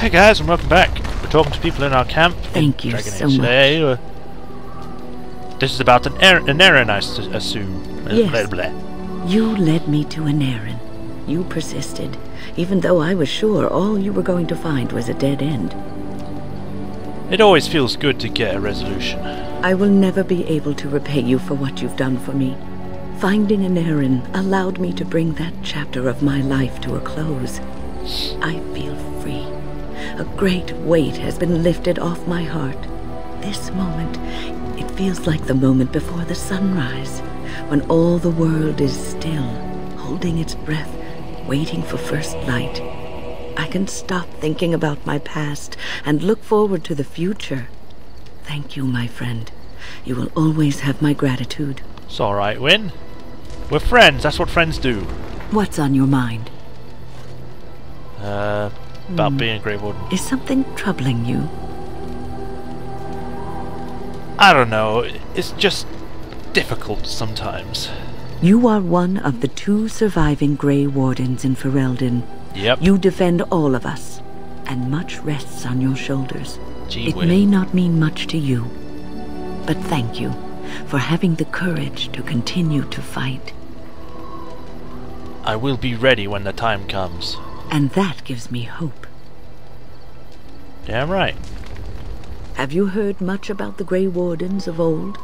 Hey guys, and welcome back. We're talking to people in our camp. Thank you so much. Today, this is about an errand, I assume. Yes. Blah, blah. You led me to an errand. You persisted, even though I was sure all you were going to find was a dead end. It always feels good to get a resolution. I will never be able to repay you for what you've done for me. Finding an errand allowed me to bring that chapter of my life to a close. I feel free. A great weight has been lifted off my heart. This moment, it feels like the moment before the sunrise, when all the world is still, holding its breath, waiting for first light. I can stop thinking about my past and look forward to the future. Thank you, my friend. You will always have my gratitude. It's alright, Wynne. We're friends, that's what friends do. What's on your mind? About being a Grey Warden. Is something troubling you? I don't know, it's just difficult sometimes. You are one of the 2 surviving Grey Wardens in Ferelden. Yep. You defend all of us, and much rests on your shoulders. Gee, It Wynne. may not mean much to you, but thank you for having the courage to continue to fight. I will be ready when the time comes. And that gives me hope. Damn right. Have you heard much about the Grey Wardens of old?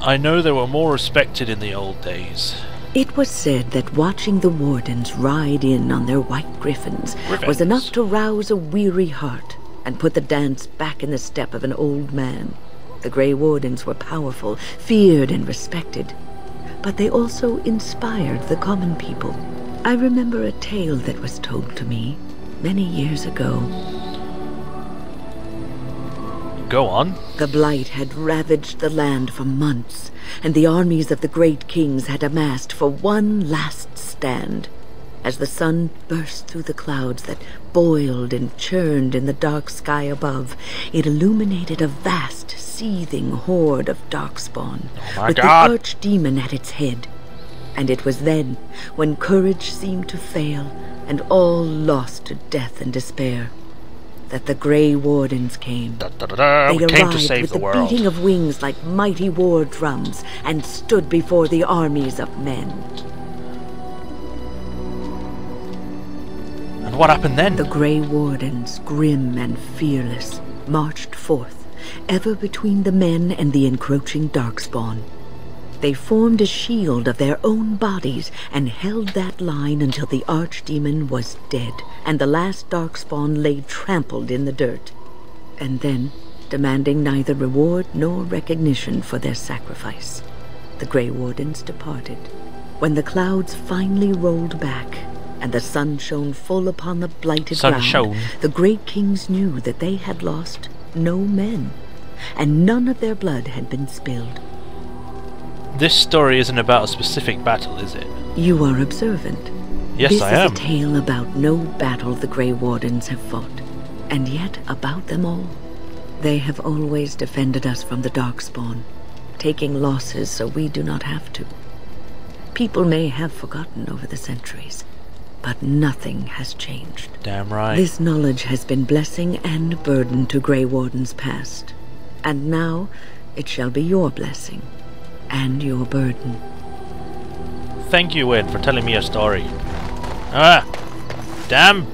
I know they were more respected in the old days. It was said that watching the Wardens ride in on their white Griffons was enough to rouse a weary heart and put the dance back in the step of an old man. The Grey Wardens were powerful, feared and respected, but they also inspired the common people. I remember a tale that was told to me many years ago. Go on. The Blight had ravaged the land for months, and the armies of the great kings had amassed for one last stand. As the sun burst through the clouds that boiled and churned in the dark sky above, it illuminated a vast, seething horde of darkspawn, with the archdemon at its head. And it was then, when courage seemed to fail, and all lost to death and despair, that the Grey Wardens came. They We came arrived to save with the the world. beating of wings like mighty war drums, and stood before the armies of men. And what happened then? The Grey Wardens, grim and fearless, marched forth, ever between the men and the encroaching darkspawn. They formed a shield of their own bodies and held that line until the archdemon was dead and the last darkspawn lay trampled in the dirt. And then, demanding neither reward nor recognition for their sacrifice, the Grey Wardens departed. When the clouds finally rolled back and the sun shone full upon the blighted ground, the great kings knew that they had lost no men, and none of their blood had been spilled. This story isn't about a specific battle, is it? You are observant. Yes, I am. This is a tale about no battle the Grey Wardens have fought, and yet about them all. They have always defended us from the darkspawn, taking losses so we do not have to. People may have forgotten over the centuries, but nothing has changed. Damn right. This knowledge has been blessing and burden to Grey Wardens past, and now it shall be your blessing and your burden. Thank you, Wynne, for telling me a story. Ah! Damn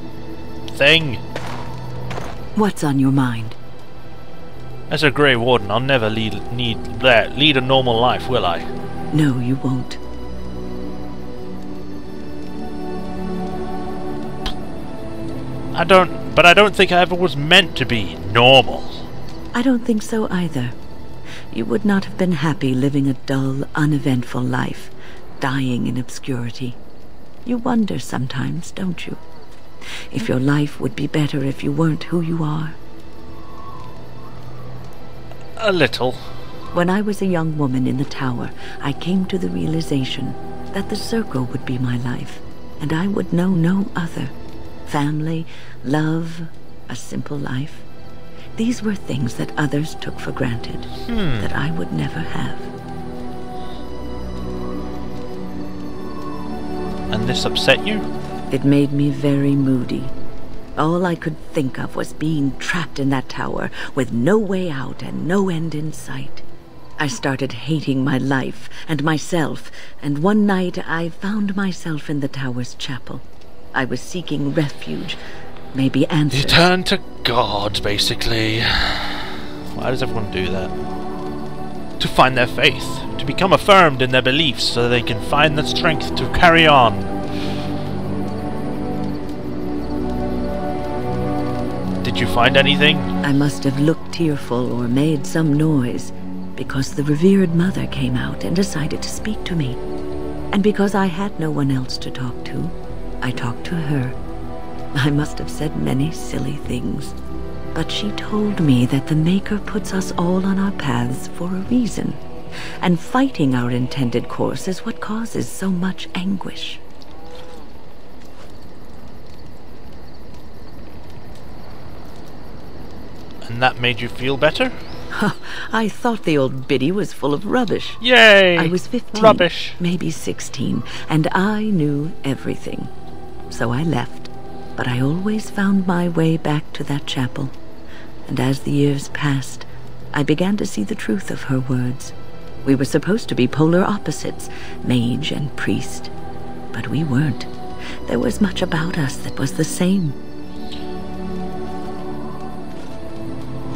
thing! What's on your mind? As a Grey Warden, I'll never lead a normal life, will I? No, you won't. I don't think I ever was meant to be normal. I don't think so either. You would not have been happy living a dull, uneventful life, dying in obscurity. You wonder sometimes, don't you? If your life would be better if you weren't who you are. A little. When I was a young woman in the tower, I came to the realization that the circle would be my life, and I would know no other. Family, love, a simple life. These were things that others took for granted, that I would never have. And this upset you? It made me very moody. All I could think of was being trapped in that tower with no way out and no end in sight. I started hating my life and myself, and one night I found myself in the tower's chapel. I was seeking refuge, maybe answers. You turn to God, basically. Why does everyone do that? To find their faith, to become affirmed in their beliefs so they can find the strength to carry on. Did you find anything? I must have looked tearful or made some noise, because the revered mother came out and decided to speak to me. And because I had no one else to talk to, I talked to her. I must have said many silly things, but she told me that the Maker puts us all on our paths for a reason, and fighting our intended course is what causes so much anguish. And that made you feel better? I thought the old biddy was full of rubbish. Yay! I was 15, rubbish. Maybe 16, and I knew everything. So I left, but I always found my way back to that chapel. And as the years passed, I began to see the truth of her words. We were supposed to be polar opposites, mage and priest, but we weren't. There was much about us that was the same.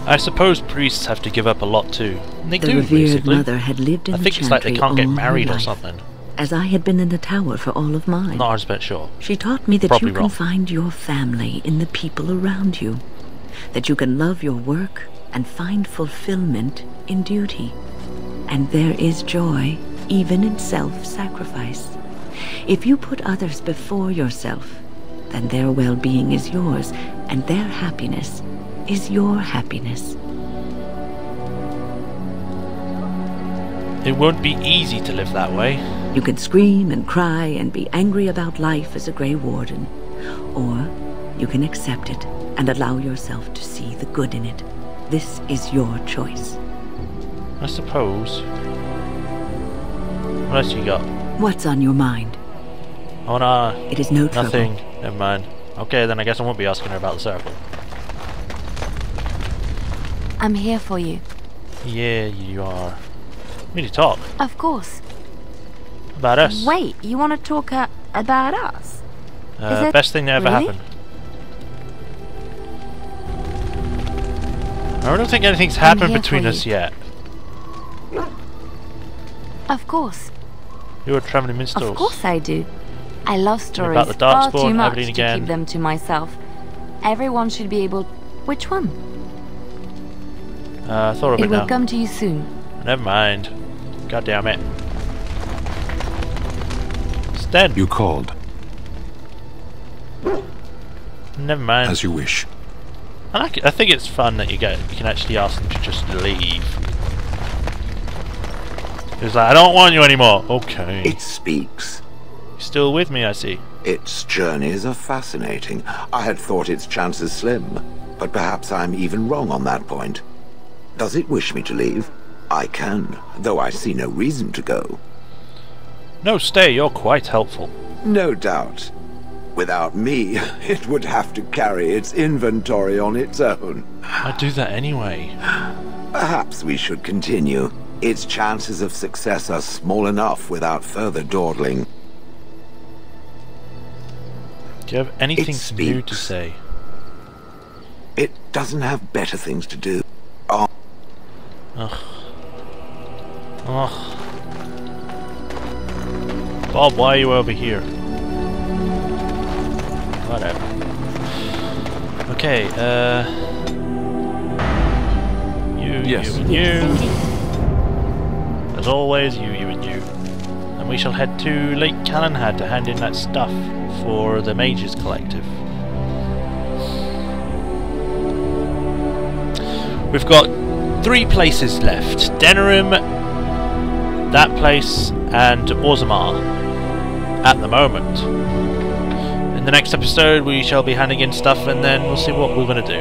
I suppose priests have to give up a lot too. And they The do, revered basically. mother had lived in I the think it's like they chantry can't get all her married or life, something. as I had been in the tower for all of mine. Not 100% sure. She taught me that Probably you can wrong. find your family in the people around you, that you can love your work and find fulfillment in duty. And there is joy even in self-sacrifice. If you put others before yourself, then their well-being is yours, and their happiness is your happiness. It won't be easy to live that way. You can scream and cry and be angry about life as a Grey Warden, or you can accept it and allow yourself to see the good in it. This is your choice. I suppose. What else you got? What's on your mind? Oh no. It is no trouble. Nothing. Never mind. Okay, then I guess I won't be asking her about the circle. I'm here for you. Yeah, you are. We need to talk. Of course. About us. Wait, you want to talk about us? Is it Best thing that ever really? happened. I don't think anything's happened here between for us you. yet. Of course. You're a travelling minstrel. Of course I do. I love stories about the far Darkspawn, too much Aberdeen to again. keep them to myself. Everyone should be able... Which one? I thought of it It will now. come to you soon. Never mind. God damn it. Sten. You called. Never mind. As you wish. I think it's fun that you can actually ask them to just leave. It's like, I don't want you anymore. Okay. It speaks. You're still with me, I see. Its journeys are fascinating. I had thought its chances slim, but perhaps I'm even wrong on that point. Does it wish me to leave? I can, though I see no reason to go. No, stay. You're quite helpful. No doubt. Without me, it would have to carry its inventory on its own. I do that anyway. Perhaps we should continue. Its chances of success are small enough without further dawdling. Do you have anything It new to speaks. say? It doesn't have better things to do. Oh, Ugh. Ugh. Bob, why are you over here? Whatever. Okay, you, Yes. you, and you. As always, you, and you. And we shall head to Lake Callanhad to hand in that stuff for the Mages Collective. We've got 3 places left. Denerim, that place, and Orzammar at the moment. In the next episode we shall be handing in stuff and then we'll see what we're going to do.